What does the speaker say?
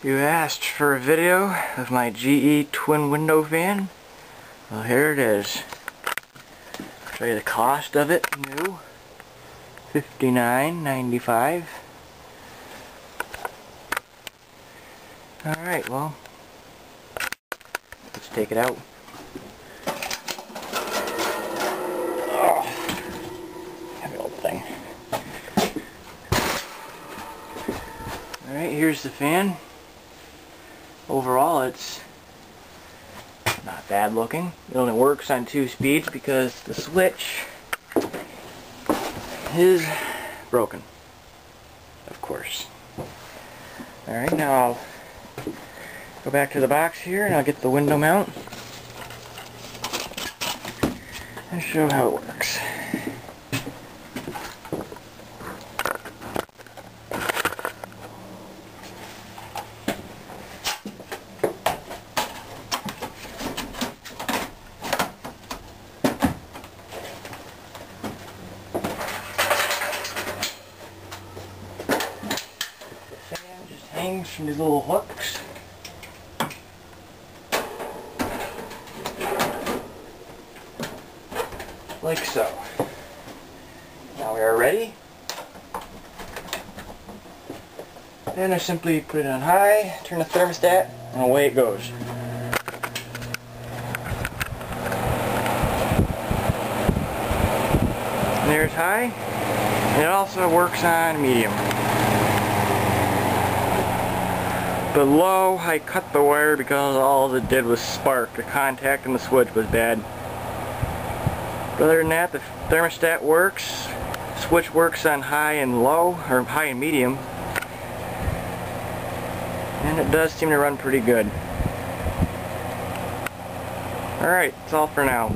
You asked for a video of my GE twin window fan. Well, here it is. Show you the cost of it. New, $59.95. Alright, well, let's take it out. Oh, heavy old thing. Alright, here's the fan. Overall, it's not bad looking. It only works on 2 speeds because the switch is broken, of course. Alright, now I'll go back to the box here and I'll get the window mount and show how it works. Just hangs from these little hooks. Like so. Now we are ready. Then I simply put it on high, turn the thermostat, and away it goes. And there's high. And it also works on medium. But low, I cut the wire because all it did was spark. The contact in the switch was bad. But other than that, the thermostat works. Switch works on high and low, or high and medium. And it does seem to run pretty good. Alright, that's all for now.